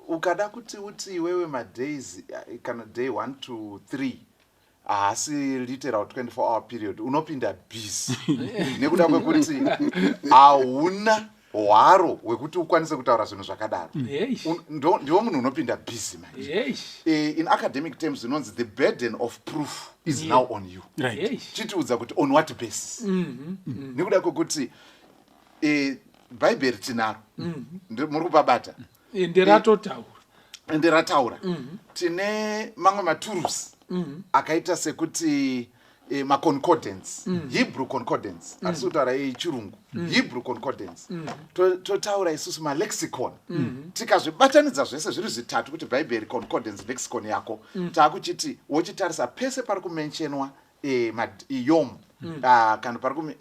ukada kuti uti wewe madays kana day 1 to 3 asi literal 24-hour period unopinda busy nekuda kwekuti hauna hwaro hwekuti ukwanise kutaura zvinhu zvakadaro. Ndiwo munhu unopinda busy manje. In academic terms inonzi the burden of proof is now on you. Chitiudza kuti on what basis. Nekuda kwekuti bhaibheri tinaro muri kupabata ndirataura tine mamwe matools akaita sekuti maconcordance, Hebrew concordance, hatisi kutaura yechirungu, Hebrew concordance, totaura isusu malexicon, tikazvibatanidza zvese zviri zvitatu kuti bhaibheri concordance lexicon yako, taakuchiti wochitarisa pese pari kumentionwa yom, kana pari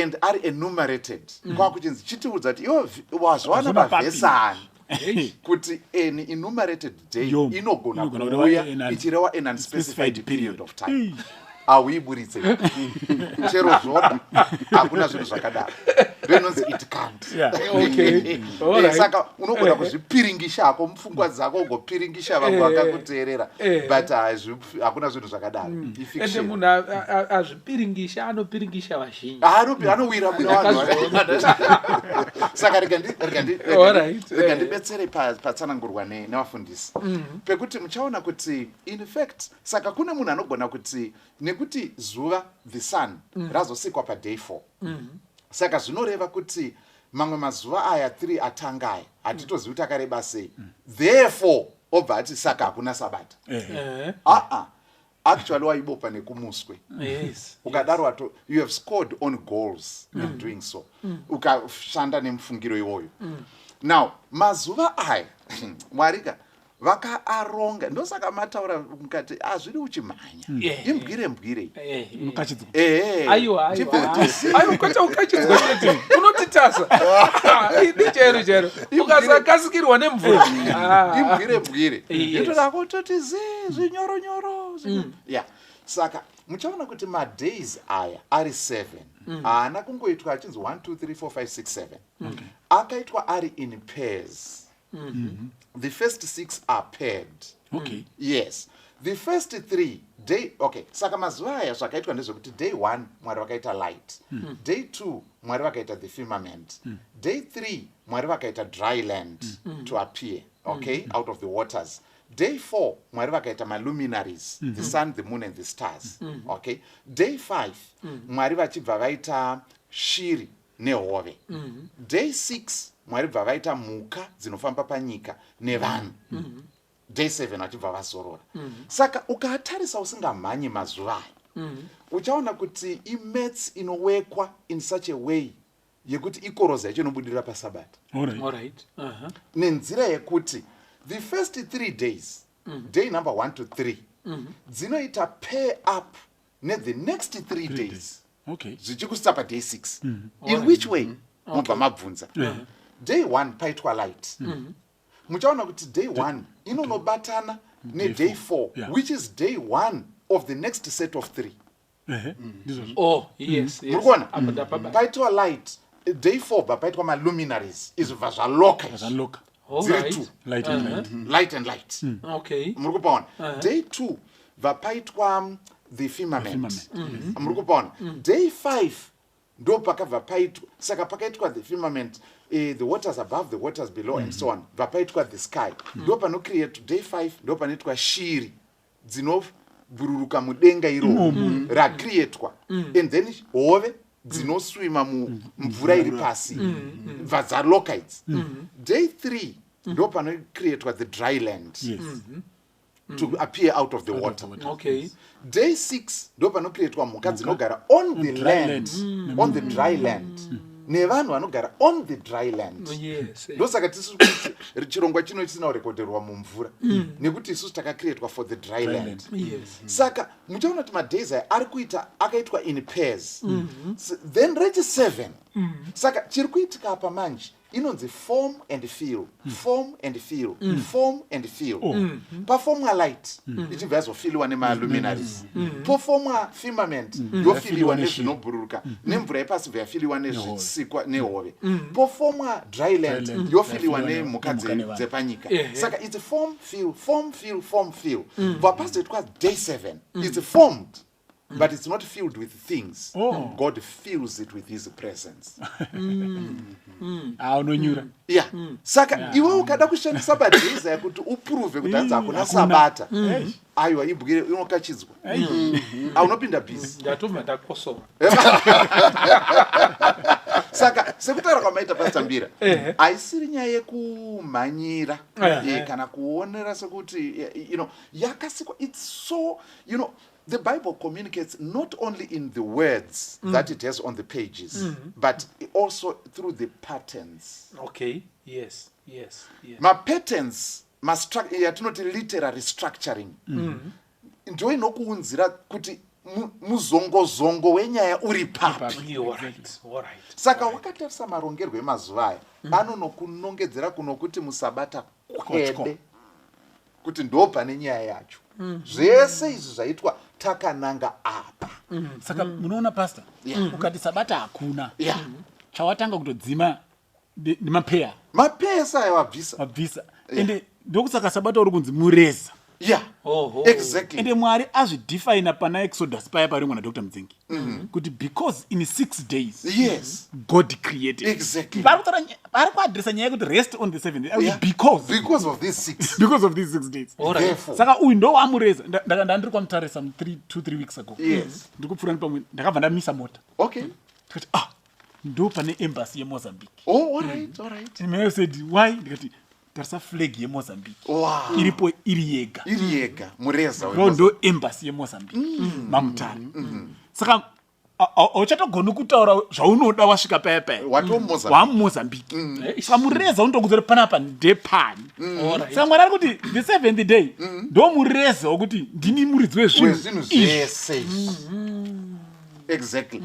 and are enumerated, kwakuchinzi chitiudza kuti iwo wazvawana mavhesani kuti an enumerated day inogona kuuya ichireva an unspecified period of time. Hauiburitse chero zvoda hakuna zvinhu zvakadaro ndoinonzi it can't. Saka unogona kuzvipiringisha hako mupfungwa dzako ugopiringisha vamwe vakakuteerera but hakuna zvinhu zvakadaro. Ende munhu azvipiringisha anopiringisha vazhinji anowira muna vanhu. Saka rega ndibetsere patsanangurwa nevafundisi pekuti muchaona kuti in fact saka kune munhu anogona kuti nekuti zuva the sun razosikwa paday 4 saka zvinoreva kuti mamwe mazuva aya 3 atanga aya hatitozivi kuti akareba sei therefore obva ati saka hakuna sabata. Actually waibopa nekumuswe. Ukadaro wato you have scored on goals in doing so. Ukashanda nemufungiro iwoyo. Now mazuva aya Mwariga vakaaronga ndosaka mataura mukati zviri uchimhanya imbwire aiwa kwete ukachidzwa chete unotitasa chero ukasakasikirwa nemvura imbwire yotodako toti zvinyoronyoro saka muchaona kuti madays aya ari 7 haana kungoitwa achinzi 1 2 3 4 5 6 7 akaitwa ari in pairs. The first 6 are paired. Yes. The first 3 day saka mazuva aya zvakaitwa ndezvekuti day 1 Mwari vakaita light, day 2 Mwari vakaita the firmament, day 3 Mwari vakaita dry land to appear out of the waters, day 4 Mwari vakaita maluminaries, the sun, the moon and the stars. Day 5 Mwari vachibva vaita shiri nehove. Day 6 Mwari bva vaita mhuka dzinofamba panyika nevanhu. Day 7 vachibva vazorora. Saka ukatarisa usingamhanyi mazuva aya uchaona kuti imets inowekwa in such a way yekuti ikoroza yacho inobudirira pasabata. Nenzira yekuti the first 3 days day number 1 to 3 dzinoita pair up the next 3 days zvichikusisa paday 6 in which way mobva mabvunza. Day 1 paitwa light. Muchaona kuti day 1 inonobatana neday 4 which is day 1 of the next set of 3. Murikuona paitwa light day 4 bapaitwa maluminaries izvibva zvaloka ziri 2 light and light. Murikupaona day 2 vapaitwa the firmament. Murikupaona day 5 ndo pakabva paitwa saka pakaitwa the firmament, the waters above, the waters below and so on. Vapaitwa the sky ndo pano create day 5 ndo panoitwa shiri dzinobhururuka mudenga iro racreatwa and then hove dzinoswima mumvura iri pasi vadzaloka idzi. Day 3 ndo pano creatwa the dry land to appear out of the water. Day 6 ndo pano creatwa mhuka dzinogara on the land, on the dry land. Nevanhu vanogara on the dry land. Ndosaka tisi kuti chirongwa chino chisina kurekoderwa mumvura nekuti isusu takacreatwa for the dry land. Saka muchaona kuti madays aya ari kuita akaitwa in pairs. Then rechi 7 saka chiri kuitika apa manje inonzi form and fill, form and fill, form and fill. Performwa light, ichibva yazofiliwa nemaluminaries. Performwa firmament, yofiliwa nezvinobhururuka. Nemvura yepasi bva yafiliwa nezvisikwa nehove. Performwa dry land, yofiliwa nemhuka dzepanyika. Saka it's a form, fill, form, fill, form, fill. Vapasi it was day 7. It's formed. But it's not filled with things. God fills it with his presence. Yeah. Saka iwe ukada kushandisa badiza yakuti uprove kuti hanzi hakuna sabata. Aiwa ibwire unokachidzwa. Unopinda busy. Ndatuma ndakosora. Saka sekutaura kwamaita Pastor Mbira. Aisiri nyaya yekumhanyira kana kuonera sekuti yakasikwa. It's so the Bible communicates not only in the words that it has on the pages, but also through the patterns. Okay. Yes. My patterns yatinoti literary structuring. Ndo inokuunzira kuti muzongozongo wenyaya uri papi. All right. Saka wakatarisa marongerwo emazuva aya anonokunongedzera kunokuti musabata kwede kuti ndo pane nyaya yacho. Zvese izvi zvaitwa takananga apa. Saka munoona pastor, ukati sabata hakuna. Chawatanga kutodzima nemapeya. Mapeya saya wabvisa. Ende ndokusaka sabata uri kunzi mureza. Exactly. Ende Mwari azvidefine pana Exodus paya parimwa na Dr. Mdzengi. Kuti because in 6 days God created. Exactly. Vari kuadresa nyaya kuti rest on the 7th day. Because of these 6. Because of these 6 days. Therefore. Saka uyu ndo wamureza. Ndandiri kwamutare some 2-3 weeks ago. Ndikupfuura pamwe ndakabva ndamisa mota. Okay. Ndikati ndo pane embassy yeMozambique. All right. Mimi said why? Ndikati tarisa flag yeMozambique. Iripo iri yega. Mureza. Ndo embassy yeMozambique. Mamutare. Saka auchatogona kutaura zvaunoda wasvika paya waMozambique. Saka mureza unotokuzori panapa ndepani. Saka Mwari ari kuti the 7th day ndo mureza wokuti ndini muridzi wezvinhu zvese. Exactly.